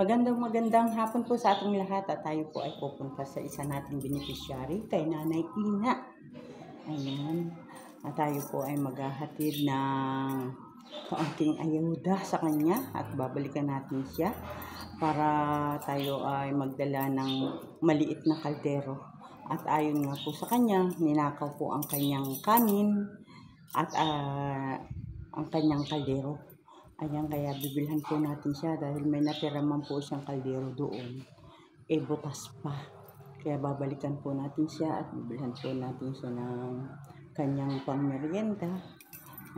Magandang hapon po sa ating lahat at tayo po ay pupunta sa isa nating beneficiary kay Nanay Ina. Ayan. At tayo po ay maghahatid ng kaunting ayuda sa kanya at babalikan natin siya para tayo ay magdala ng maliit na kaldero. At ayon nga po sa kanya, ninakaw po ang kanyang kanin at ang kanyang kaldero. Ayan, kaya bibilhan po natin siya dahil may natira man po siyang kaldero doon. Bukas pa. Kaya babalikan po natin siya at bibilhan po natin siya ng kanyang pangmerienda.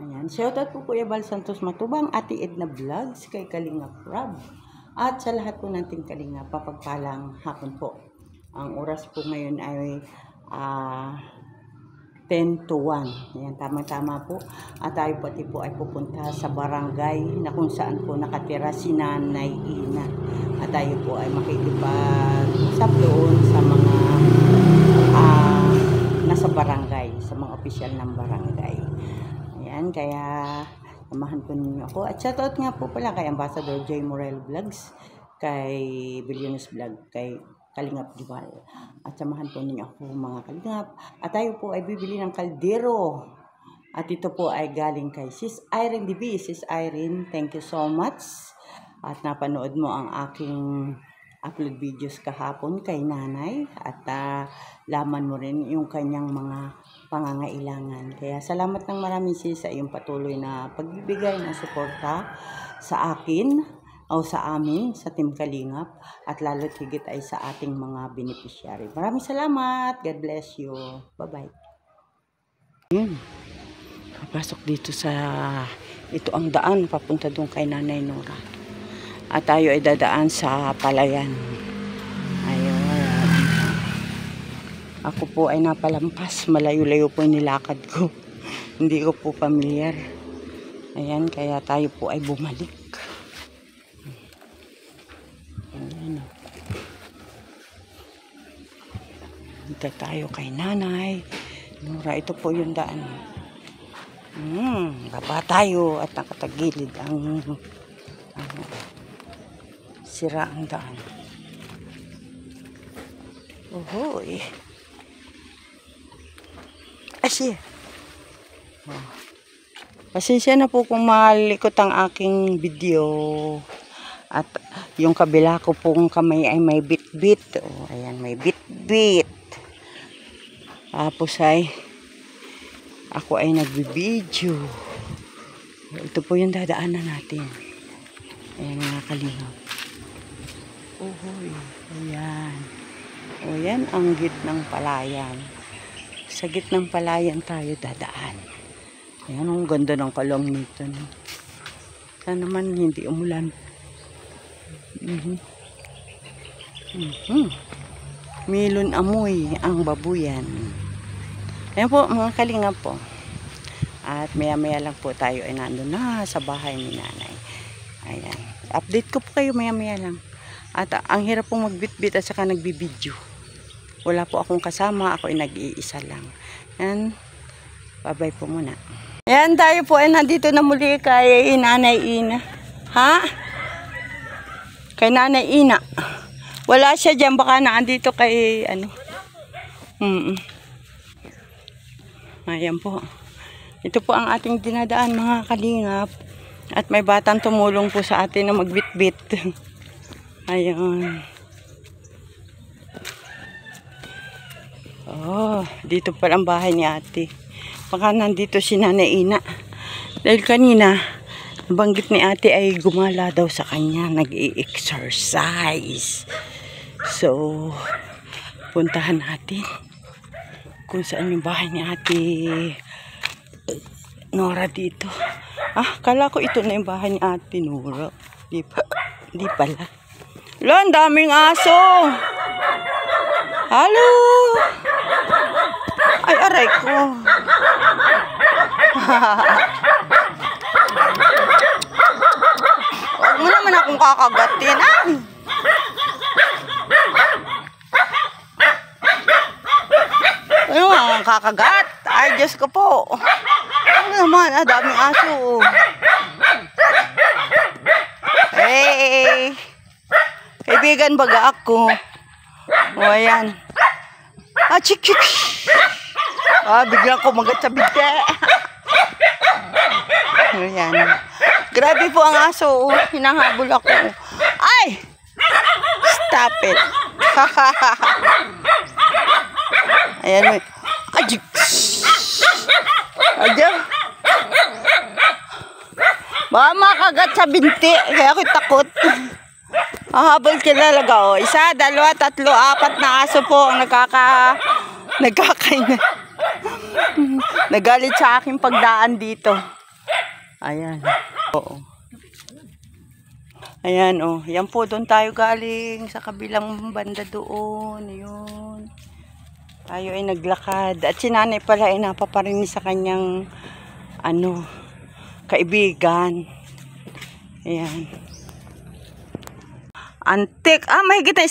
Ayan. Shoutout po Kuya Bal Santos Matubang, Ate Edna Vlogs, kay Kalinga Prab. At sa lahat po nating Kalinga, papagpalang hapon po. Ang oras po ngayon ay 10 to 1. Ayan, tama-tama po. At tayo pati po ay pupunta sa barangay na kung saan po nakatira si Nanay Ina. At tayo po ay makikipag-usap doon sa mga nasa barangay, sa mga opisyal ng barangay. Ayan, kaya samahan po ninyo ako. At shoutout nga po pala kay Ambassador J. Morel Vlogs, kay Billiones Vlog, kay Kalingap Duval. At samahan po ninyo ako mga kalingap. At tayo po ay bibili ng kaldero. At ito po ay galing kay Sis Irene DB. Sis Irene, thank you so much. At napanood mo ang aking upload videos kahapon kay nanay. At laman mo rin yung kanyang mga pangangailangan. Kaya salamat ng marami sis sa iyong patuloy na pagbibigay ng suporta sa akin o sa amin, sa Team Kalingap, at lalo't higit ay sa ating mga beneficiary. Maraming salamat. God bless you. Bye-bye. Papasok dito sa, ito ang daan, papunta doon kay Nanay Nora. At tayo ay dadaan sa Palayan. Ayun. Ako po ay napalampas. Malayo-layo po yung nilakad ko. Hindi ko po pamilyar. Ayan, kaya tayo po ay bumalik. Dito tayo kay Nanay Nora. Ito po yung daan. Baba tayo at nakatagilid ang sira ang daan. Ohoy. Asya. Pasensya na po kung malikot ang aking video. At yung kabila ko pong kamay ay may bit-bit. Ayan, may bit-bit. Tapos ay ako ay nagbibideo. Ito po yung dadaanan natin. Ayan mga kalingap. Ohoy. Ayan. O yan ang gitnang palayan. Sa gitnang palayan tayo dadaan. Ayan, ang ganda ng kalong nito. Sana naman hindi umulan. Milon amoy ang babuyan. Ayan po mga kalingap po. At maya-maya lang po tayo ay nandun na sa bahay ni nanay. Ayan. Update ko po kayo maya-maya lang. At ang hirap pong magbitbit at saka nagbibideo. Wala po akong kasama. Ako ay nag-iisa lang. Ayan. Bye-bye po muna. Ayan, tayo po ay nandito na muli kay Nanay Ina. Ha? Kay Nanay Ina. Wala siya dyan. Baka naandito kay ano. Ayan po. Ito po ang ating dinadaan mga kalingap. At may batang tumulong po sa atin na magbitbit. Ayan. Oh, dito pa ang bahay ni ate. Baka nandito si Nanay Ina. Dahil kanina, nabanggit ni ate ay gumala daw sa kanya. Nag-i-exercise. So, puntahan natin kung saan yung bahay ni ate Nora dito. Kala ko ito na yung bahay ni ate Nora. Di pala. Lo, ang daming aso. Halo. Ay, aray ko. Huwag mo naman akong kakagatin. Ano ang kakagat? Ay, Diyos ko po. Ano naman, daming aso. Hey! Kaibigan baga ako. O, ayan. Ah, chik. Ah, biglang kumagat sa binte. Ayan. Grabe po ang aso. Hinahabol ako. Ay! Stop it. Ayan. Ajik. Ayan. Baka makagat sa binti. Kaya ako takot. Habol kilalaga. O. 1, 2, 3, 4 na aso po ang nagkakainan. Nagalit sa aking pagdaan dito. Ayan. Oo. Ayan, oh. Yan po, doon tayo galing sa kabilang banda doon. Yun. Tayo ay naglakad. At si nanay pala ay napaparinig sa kanyang kaibigan. Ayan. Antik. Ah, mahigit na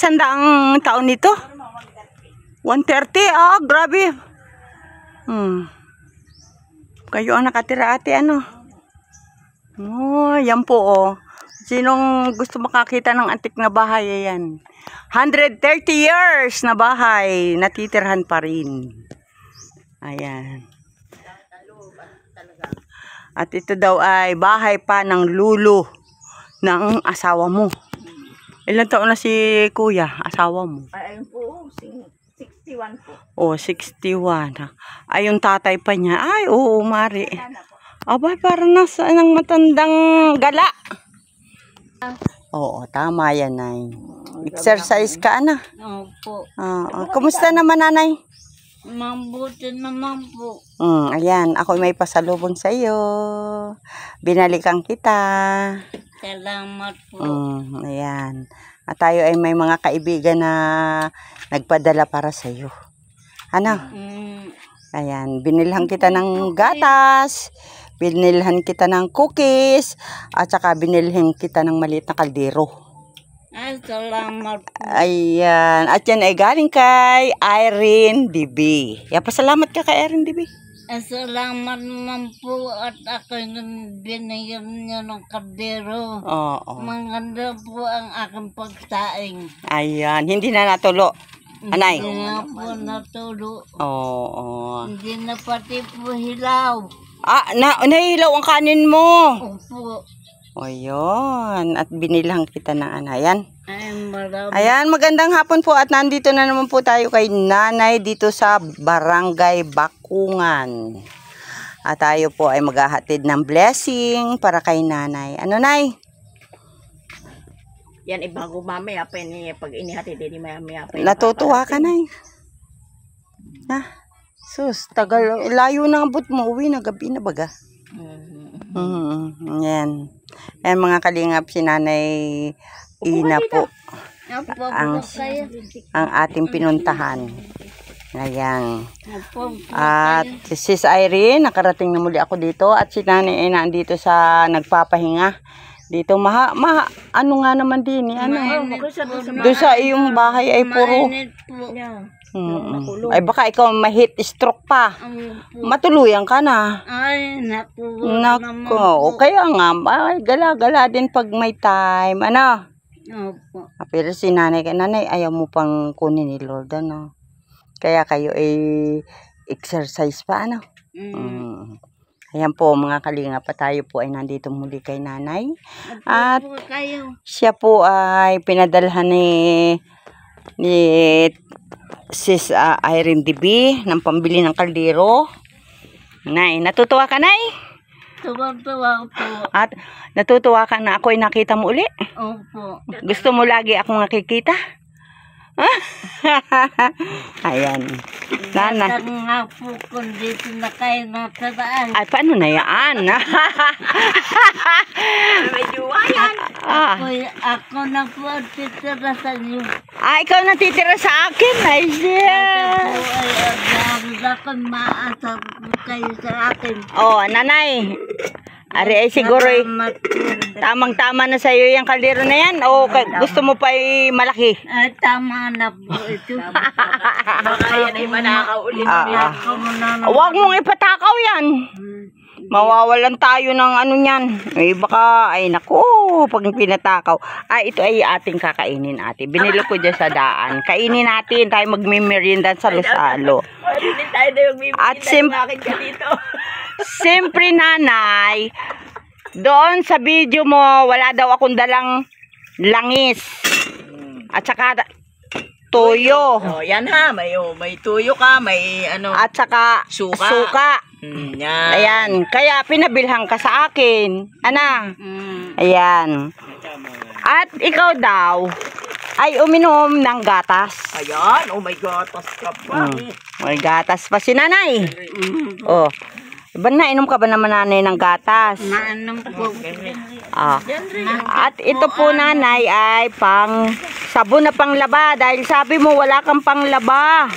100 taon nito. 130. Ah, grabe. Kayo ang nakatira, ate, ano? Oh, yan po, oh. Sinong gusto makakita ng antik na bahay, ayan. 130 years na bahay, natitirhan pa rin. Ayan. At ito daw ay bahay pa ng lulo ng asawa mo. Ilan taon na si kuya, asawa mo? Ayun po, 61 po. Oh, 61. Ay, yung tatay pa niya. Ay, oo, mari. Abay, parang nasa ng matandang gala. Oo, tama yan, Nay. Exercise ka, ana. Opo. Kumusta naman, nanay? Mabuti naman po. Ayan, ako may pasalubong sa iyo. Binalikan kita. Salamat po. Ayan. At tayo ay may mga kaibigan na nagpadala para sa iyo. Ano? Ayan, binilhan kita ng gatas. Binilhan kita ng cookies. At saka binilhan kita ng maliit na kaldero. Ay, salamat po. Ayan. At yan ay galing kay Irene DB. Yan, pasalamat ka kay Irene DB. Ay, salamat naman po at ako yung binigyan niyo ng kaldero. Oo. Maganda po ang aking pagsaing. Ayan, hindi na natulo. Anay? Hindi na po natulo. Oo. Hindi na pati po hilaw. Nahilaw ang kanin mo. Opo. O yun. At binilhan kita ng anayan. Ay, marami. Ayan, magandang hapon po. At nandito na naman po tayo kay nanay dito sa Barangay Bakungan. At tayo po ay maghahatid ng blessing para kay nanay. Ano, nay? Yan, bago mamaya pa yun, pag inihatid, hindi mamaya pa yun. Natutuwa ka, nay. Sus, tagal. Layo na abot mo. Uwi na, gabi na baga. Yan. Yan mga kalingap, si Nanay Ina po. Ang ating pinuntahan. Ayan. At si Sis Irene, nakarating na muli ako dito. At si Nanay Ina andito sa nagpapahinga. Dito, ano nga naman din, doon sa iyong bahay ay puro. Ay baka ikaw ma-heat stroke pa. Matuluyan ka na. Ay, naku. Nako, kaya nga, gala-gala din pag may time. Ano? Opo. Pero si nanay, ayaw mo pang kunin ni Lord, ano? Kaya kayo ay exercise pa, ano? Ayan po mga kalinga pa, tayo po ay nandito muli kay nanay. At siya po ay pinadalhan ni Sis Irene DB ng pambili ng kaldero. Nay, natutuwa ka, Nay? Tuwa-tuwa po. At natutuwa ka na ako ay nakita mo uli? Opo. Gusto mo lagi akong nakikita? Ayan. Nana. Nga po kung dito na kayo nataraan. Ay, paano na yan? May juwa yan. Ako na po ang titira sa inyo. Ikaw natitira sa akin. Ay, siya. Ako ay ako maasap kayo sa akin. Nanay. Ari ay siguro tamang-tama na sa iyo yung kaldero na yan. O gusto mo pa malaki? Ay, tama na po ito. Baka yan ay manakaw ulit. Huwag mong ipatakaw yan. Mawawalan tayo ng ano niyan. Ay baka, ay naku, pag pinatakaw. Ito ay ating kakainin ate. Binili ko dyan sa daan. Kainin natin, tayo magmimerienda sa Lusalo. At siyempre nanay, doon sa video mo, wala daw akong dalang langis. At saka tuyo. Oh, yan ha, may tuyo ka, may ano. At saka suka. Yan. Ayan, kaya pinabilhan ka sa akin. Ana. Ayan. At ikaw daw ay uminom ng gatas. Ayan, oh my God, tas ka pa. May gatas pa si nanay. Oh. Ba nainom ka ba naman nanay ng gatas? Nainom po. At ito po nanay ay pang sabon na panglaba dahil sabi mo wala kang panglaba.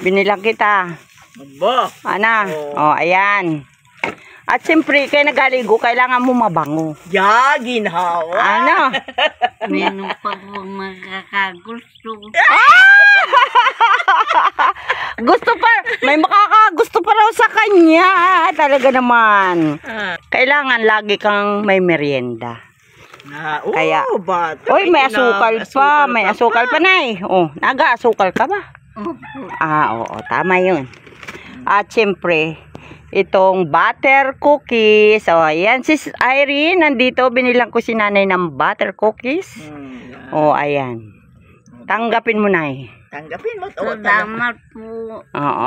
Binilang kita. Ba? Ana. Oh, ayan. At siyempre, kaya nagaligo, kailangan mo mabango. Ya, ginhawa. Ano? Meron pa po magkakagusto. Gusto pa, may makakagusto pa raw sa kanya. Talaga naman. Kailangan lagi kang may merienda. Kaya, oy, may asukal pa. May asukal pa, nay. Oh, naga-asukal ka ba? Oo, tama yun. At siyempre, itong butter cookies. O, ayan, sis Irene, nandito, binilang ko si nanay ng butter cookies. O, ayan. Tanggapin mo, nay. Tanggapin mo. Salamat po. Oo,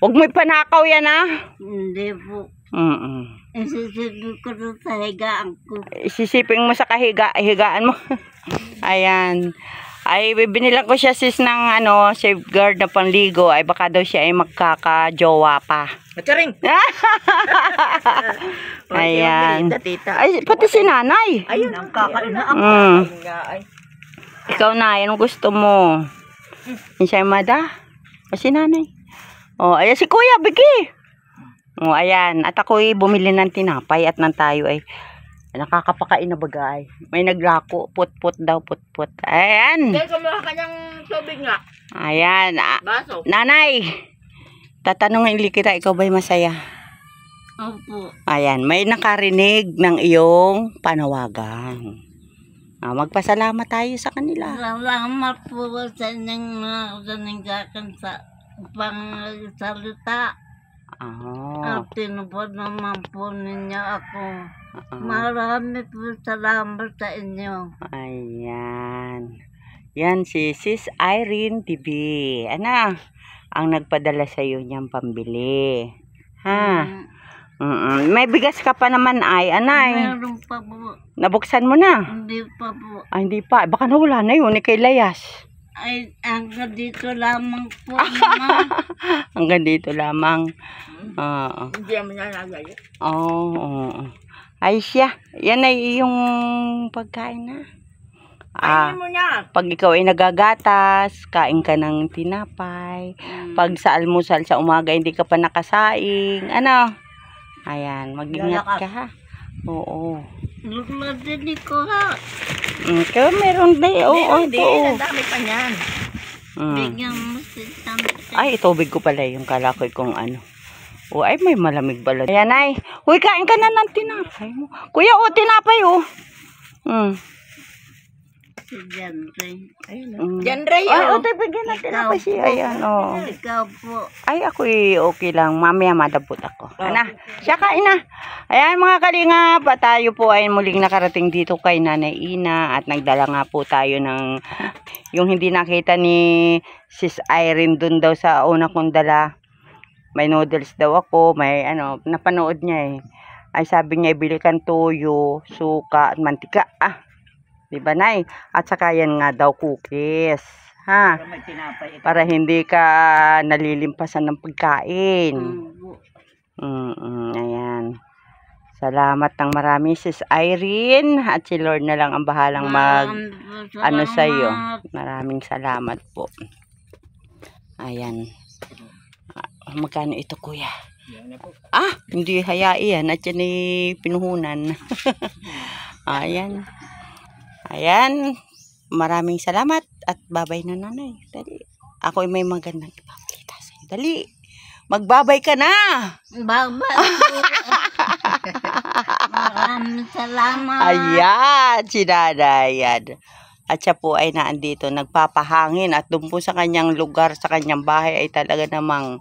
Huwag mo ipanakaw yan, Hindi po. Isisipin ko doon sa higaan ko. Isisipin mo sa higaan mo. Ayan. Ay, binilang ko siya sis ng safeguard na panligo. Ay, baka daw siya ay magkakajowa pa. Matsaring. Ayan. Ay, pati si nanay. Ayun, ang kakain na ako. Ikaw na, anong gusto mo? Ensaymada? O si nanay? O, ayan si kuya, Biki. O, ayan. At ako'y bumili ng tinapay at nang tayo ay nakakapakain na bagay. May naglako. Put-put daw, put-put. Ayan. Kaya kumuha ka ng tubig nga. Ayan. Baso. Nanay, tatanungin kita, ikaw ba'y masaya? Opo. Ayan, may nakarinig ng iyong panawagan. Magpasalamat tayo sa kanila. Salamat po sa inyong naninggakan sa pangsalita. At tinupad naman po ninyo ako. Marami po salamat sa inyo. Ayan. Yan si Sis Irene TV. Ana, ang nagpadala sa iyo niyang pambili. Ha? May bigas ka pa naman ay, anay. Meron pa po. Nabuksan mo na? Hindi pa po. Ay, hindi pa. Baka nawala na yun, kay Layas. Ay, hanggang dito lamang po, mama. Hanggang dito lamang. Hindi mo na nalagay. Oo. Ay siya. Yan ay yung pagkain na. Kainin mo na. Pag ikaw ay nagagatas, kain ka ng tinapay. Pag sa almusal sa umaga, hindi ka pa nakasaing. Ano? Ayan, mag-ingat ka ha. Oo. Lugmad din ko ha. Kaya meron din. Oo, Hindi, ang dami pa niyan. Bigyan mo si Tante. Ay, itubig ko pala yung kalakoy kung ano. O, ay, may malamig pala. Ayan, ay. Uy, kain ka na ng tinapay mo. Kuya, tinapay, Si Janre. Janre, ay, bigyan na tinapay siya. Ayan, Ikaw po. Ay, ako okay lang. Mamaya madabot ako. Ana, siya kain na. Ayan, mga kalingap, tayo po ay muling nakarating dito kay Nanay Ina at nagdala nga po tayo ng yung hindi nakita ni Sis Irene dun daw sa una kong dala. May noodles daw ako, may napanood niya eh. Ay sabi niya, ibili kang tuyo, suka at mantika. Diba, Nay? At saka yan nga daw cookies. Ha? Para hindi ka nalilimpasan ng pagkain. Ayan. Salamat ng marami, Sis Irene. At si Lord na lang ang bahalang sa'yo. Maraming salamat po. Ayan. Magkano ito, kuya? Hindi hayaan. At yan ay pinuhunan. Ayan. Ayan. Maraming salamat. At babay na, nanay. Dali. Ako ay may magandang ipapakita sa'yo. Dali. Magbabay ka na. Babay. Maraming salamat. Ayan, si Nanay. Yan. At siya po ay naandito, nagpapahangin. At doon po sa kanyang lugar, sa kanyang bahay ay talaga namang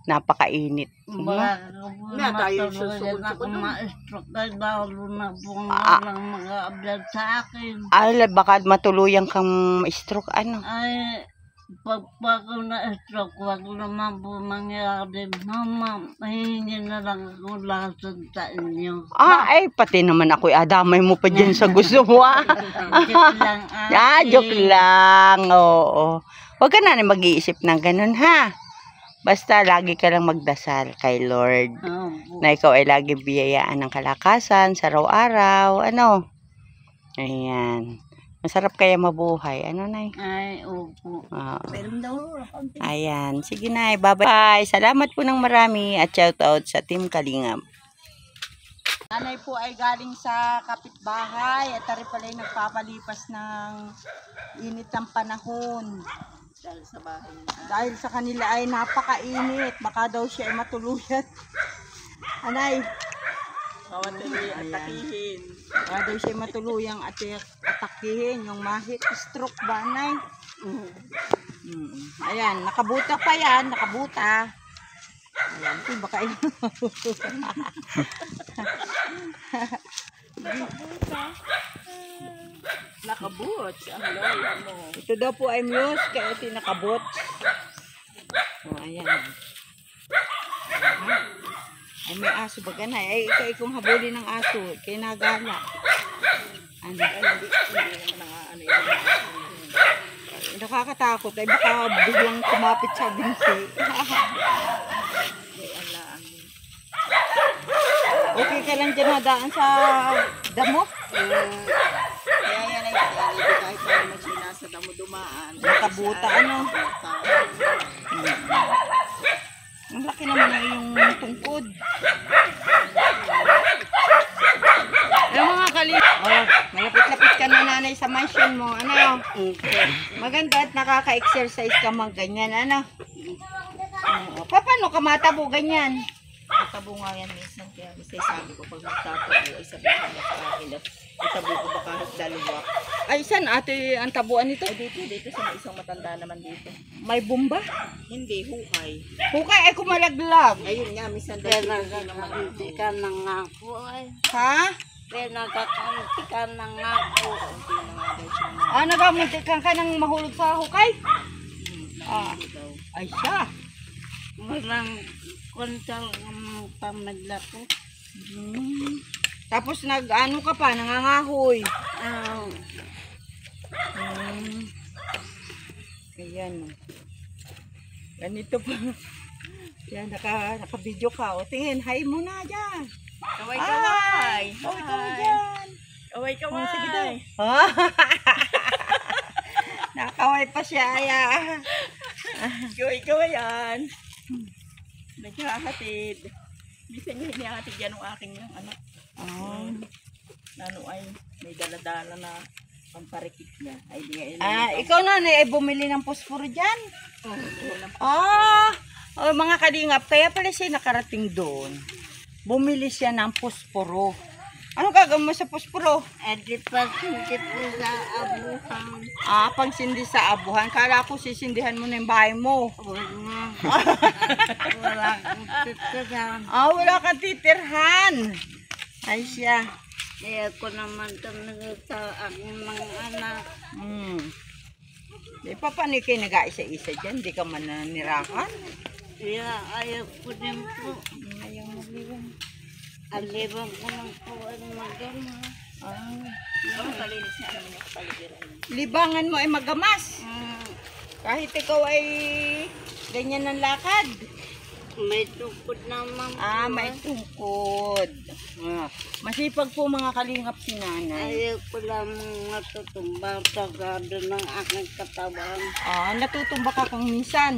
napakainit. Baka po Nga, tayo matuluyan susunod ako ko dun. ma-stroke ay lalo na pong walang mag-a-upload sa akin. Ay, baka matuluyan kang stroke, ano? Ay, pag ako na-stroke, wag naman po mangyari. Mama, mahingi na lang ako lason sa inyo. Ay, pati naman ako, adamay mo pa dyan sa gusto mo, Joke lang, joke lang, oo. Huwag ka na mag-iisip ng ganun, ha? Basta lagi ka lang magdasal kay Lord. Opo. Na ikaw ay lagi biyayaan ng kalakasan sa araw-araw. Ano? Ayan. Masarap kaya mabuhay. Ano, Nay? Ay, opo. Meron daw. Ayan. Sige, Nay. Bye-bye. Salamat po ng marami at shoutout sa Team Kalingap. Nanay po ay galing sa kapitbahay at tari pala ay nagpapalipas ng init ng panahon. Dahil sa bahay. Dahil sa kanila ay napakainit. Baka daw siya ay matuluyan. Anay. Atakihin. Baka daw siya ay matuluyang atakihin. Yung mahit stroke ba, Anay? Ayan. Nakabuta pa yan. Nakabuta. Ayan. Ito baka Nakabot ang lola mo. ito daw po ay muse. Kaya ito yung nakabot. Ayan. Ay, may aso ba ganay? Ay, ikaw kung habulin ng aso. Kaya nagala. Ano? Hindi naman ano yun. Nakakatakot. Ay, baka biglang kumapit sa binsi. Okay ka lang dyan nadaan sa damo? Kaya yan ay hindi kahit na naman siya nasa damo dumaan. Nakabuta, ano? Ang laki naman na yung tungkod. Ano mga kalip? Oh, malapit-lapit ka na, Nanay, sa mansion mo. Ano? Maganda at nakaka-exercise ka mang ganyan. Ano? Paano ka matabo ganyan? Matabo nga yan minsan. Kaya sabi ko pag magtatabo ay sabihin mo sa akin at itabo ko ba kahit dalawa. Ay, saan ate ang tabuan nito? Ay dito sa may isang matanda naman dito. May bomba? Hindi, hukay. Hukay ay kumalaglag. Ayun nga, minsan Kaya dahil nagkakanti ka na nga po ay. Ha? Kaya nagkakanti ka na nga po. konti na nga daw siya na Nagamuntikan ka ng mahulog sa hukay? daw. Ay, siya. Walang kontal ang pamagla ko. Tapos nag-ano ka pa, nangangahoy. Ayan. Ganito pa. Yan, naka-video ka. O, tingin, hi muna dyan. Kaway, kaway. Kaway ka dyan. Kaway, kaway. Sige daw. Nakaway pa siya. Kaway, kaway yan. Naghahatid. Bisa niya hinihatid yan ang aking anak. Ano ay may daladala na pamparikit niya. Ay di nga Ikaw na, ay bumili ng posporo dyan. Mga kalingap, kaya pala siya nakarating doon. Bumili siya ng posporo. Ano gagawin mo sa posporo? Di pa hindi po sa abuhan. Pangsindi sa abuhan. Kala ko sisindihan mo na yung bahay mo. Wala akong titiran. Wala kang titirhan. Ay siya. Kaya ko naman talaga sa aking mga anak. Di pa paano kayo nag-aisa-isa dyan? Di ka man nanirahan. Kaya ayaw ko din po. Ayaw mo liwan. Alibang ko ng po ang magama. ang kalinis niya naman yung kapaligiran. Libangan mo ay magamas. Kahit ikaw ay ganyan ng lakad. May tukod naman po. May tungkod. Masipag po mga kalingap si Nanay. Ayaw ko lang matutumba sagado ng aking katawan. Natutumba ka kang minsan.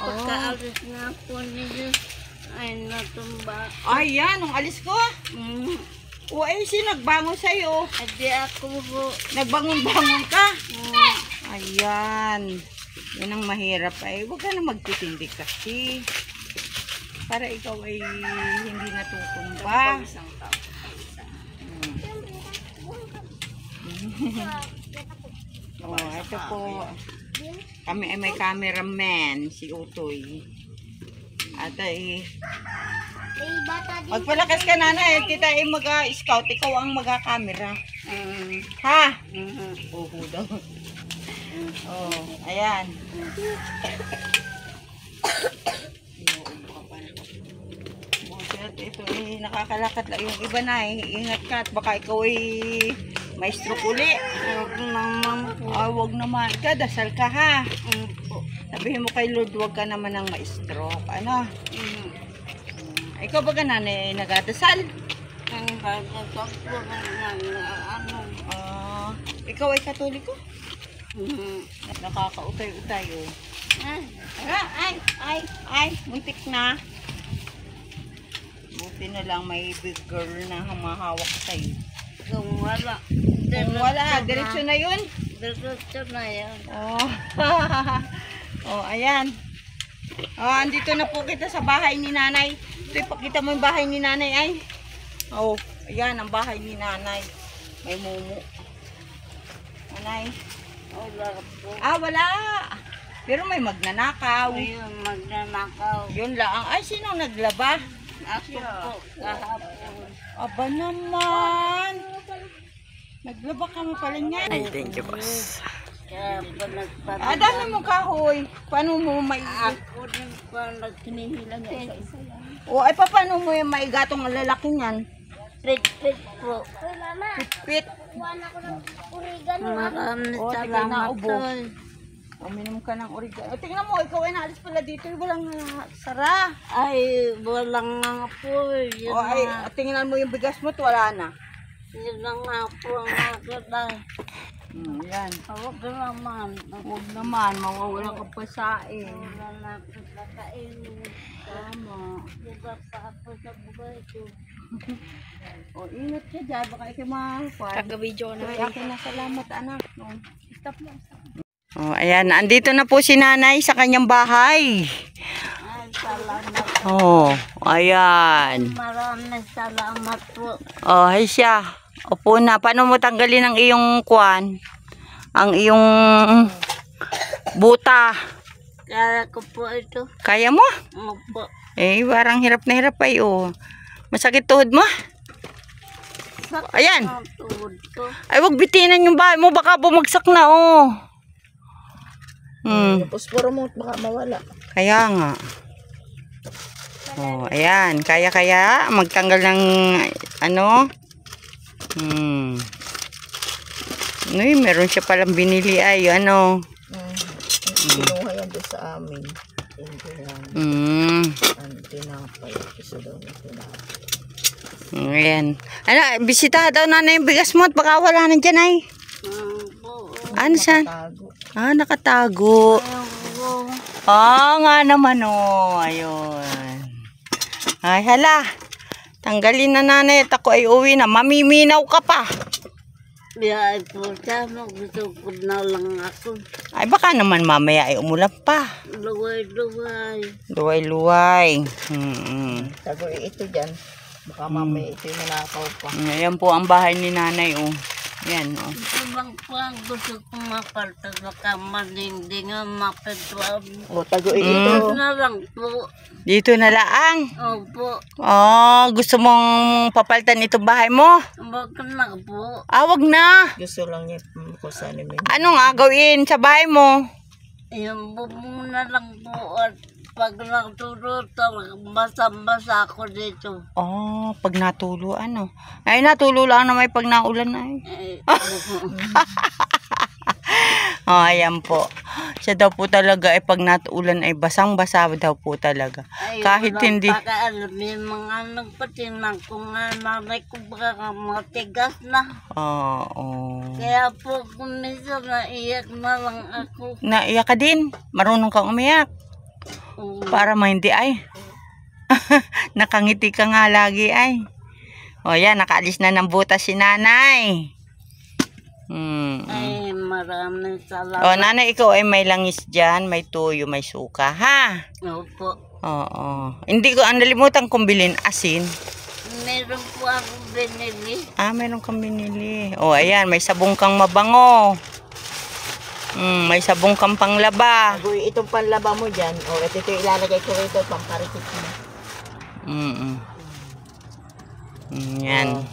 Pagkaalis na po niyo ay natumba. Yan, nung alis ko. Sino nagbangon sa'yo? Hindi ako po. Nagbangon-bangon ka? Ayan. Yan ang mahirap ay. Huwag ka na magtitindi kasi. Para ikaw ay hindi natutumba. Oh, ito po. Kami ay may cameraman, si Utoy. At ay, magpalakas ka nanay, kita ay mag-scout, ikaw ang mag-camera. Ha? Oo daw. Oh, ayan. Ito eh, nakakalakad lang yung iba na eh. Ingat ka at baka ikaw ay may stroke uli. Wag naman. Dasal ka ha. Sabihin mo kay Lord, wag ka naman ng ma-stroke. Ano? Ikaw ba ka nanay nagadasal? Ikaw ay katoliko? Nakakautay-utay oh. Ay, muntik na. Buti na lang may big girl na humahawak sa'yo. Kung wala. Kung wala, diretso na yun. Diretso na yan. Oh. Oh, ayan. Oh, andito na po kita sa bahay ni nanay. Ito, ipakita mo yung bahay ni nanay ay. Oh, ayan ang bahay ni nanay. May mumu. Nanay. Wala po. Wala. Pero may magnanakaw. Ayun, magnanakaw. Yun lang. Ay, sino naglaba? Ako po, kahapon. Aba naman. Naglaba ka mo pala niya. Ay, thank you, boss. Kaya pa nagpapalala. Dami mo kahoy. Paano mo maigat? Ako din pa nagkinihila na isa-isa yan. O, ay paano mo yung maigatong ang lalaki niyan? Pit-pit po. Pit. Maraming O, sige na, salamat ubo. po. Uminom ka ng oregano. Tingnan mo, ikaw ay naalis pala dito. Walang sara. Ay, walang nga po. Yun O, ay, nga. tingnan mo yung bigas mo, wala na. Yun na nga po ang maganda. Yan. Huwag naman. Huwag naman, mawawala ka pa sa Wala na ako nakainin. Tama. Diba pa ako sa buhay ko. O, ingat ka dyan. Baka ikaw makakapal. Taga-video na. Kaya na salamat, anak. Stop mo. Oh, ayan. Andito na po si nanay sa kanyang bahay. Ay, salamat. Oh, ayan. Maraming salamat po. Oh, ay siya. Opo na. Paano mo tanggalin ang iyong kwan? Ang iyong buta. Kaya ko po ito. Kaya mo? Opo. Eh, parang hirap na hirap ay oh. Masakit tuhod mo? Ayan. Ang tuhod ko. Ay, wag bitinan yung bahay mo. Baka bumagsak na oh. Pusporo mo, baka mawala. Kaya nga. Oh, ayan. Kaya magtanggal ng ano. Uy, meron siya palang binili ay ano. Kinuha yan doon sa amin. Hindi lang. Ang tinapay. Isa daw na tinapay. Ayan. Ano, bisita daw na yung bigas mo at baka wala na dyan ay. Ano siya? Tago. Nakatago. Nga naman oh. Ayun. Ay, hala. Tanggalin na nanay at ako ay uwi na. Mamiminaw ka pa. Biyay po siya. Gusto ko na lang ako. Ay, baka naman mamaya ay umulan pa. Luway-luway. Luway-luway. Tago ito dyan. Baka mamaya ito yung nanakaw pa. Ayan po ang bahay ni nanay oh. Ayan oh. Ito lang po ang gusto ko mapalta. Baka malinding ang mapituan. O, tago ito. Ito na lang po. Dito na laang. Opo. Oh, gusto mong papalitan itong bahay mo? Wag na po. Wag na. Gusto lang niya kusanin mo. Anong gagawin sa bahay mo? Yung bubong na lang po at pag natulog, basa-basa ako dito. Oh, pag natulo ano? Ay, natulo lang na may pag naulan na eh. Oh, ayan po. Siya daw po talaga ay pag natulan ay basang-basa daw po talaga. Ay, Kahit hindi. Pakaalam yung mga nagpatinan ko nga nanay ko baka matigas na. Oo. Kaya po kung minsan naiyak na lang ako. Naiyak ka din? Marunong kang umiyak? Para hindi ay. Nakangiti ka nga lagi ay. O yan, nakaalis na ng butas si nanay. Ay, maraming salamat. O nanay, ikaw ay may langis dyan, may tuyo, may suka, ha? Opo. Oo. Hindi ko ang nalimutan kong bilhin asin. meron po akong binili. Meron kang binili. Oh, ayan, may sabong kang mabango. May sabong kang panglaba. Agoy, itong panlaba mo dyan. O, ito ilalagay ko rito. Pamparikit mo. Yan.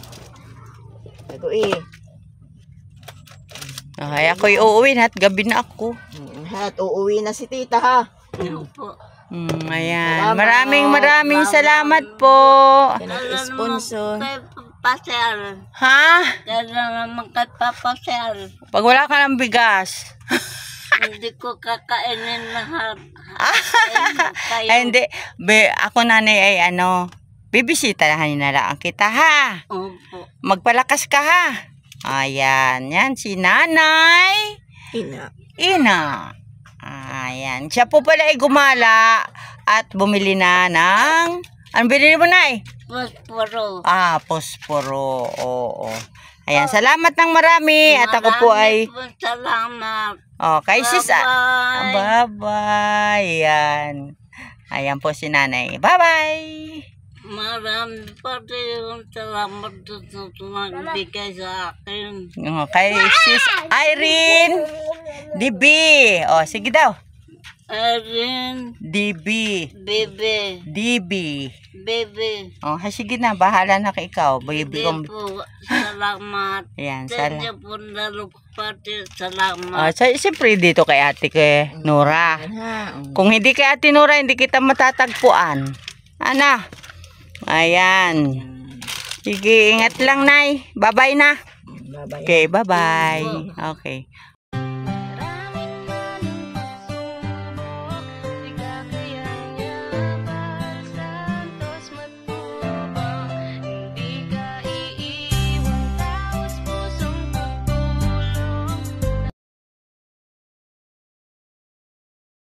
Agoy. Ay, ako'y uuwi na at gabi na ako. At uuwi na si tita ha. Ano po? Ayan. Salamat. Maraming salamat po. Sponsor. Kaya papasyal. Ha? Kaya naman kay papasyal. Pag wala ka ng bigas. Hindi ko kakainin lahat. Kayo. Ay, hindi. Ako nanay ay bibisitahan na lang kita ha. Opo. Magpalakas ka ha. Ayan. Yan si nanay. Ina. Ayan. Siya po pala ay gumala at bumili na ng... Ano binili mo na Posporo. Posporo. Oo. Ayan. Salamat ng marami. At ako po ay... Maraming po salamat. Kay sis. Bye-bye. Bye-bye. Ayan. Ayan po si nanay. Bye-bye. Marami pa rin salamat sa nagbigay sa akin. Kay sis Irene DB. Sige daw. Irene. DB. Bebe. DB. Bebe. Sige na. Bahala na ka ikaw. Baby Hindi po. Salamat. Ayan. Sa inyo po pati salamat. Siyempre dito kay ate kay Nora. Kung hindi kay ate Nora, hindi kita matatagpuan. Ana. Ayan. Sige, ingat lang, Nay. Bye-bye na. Bye-bye. Okay, bye-bye. Okay.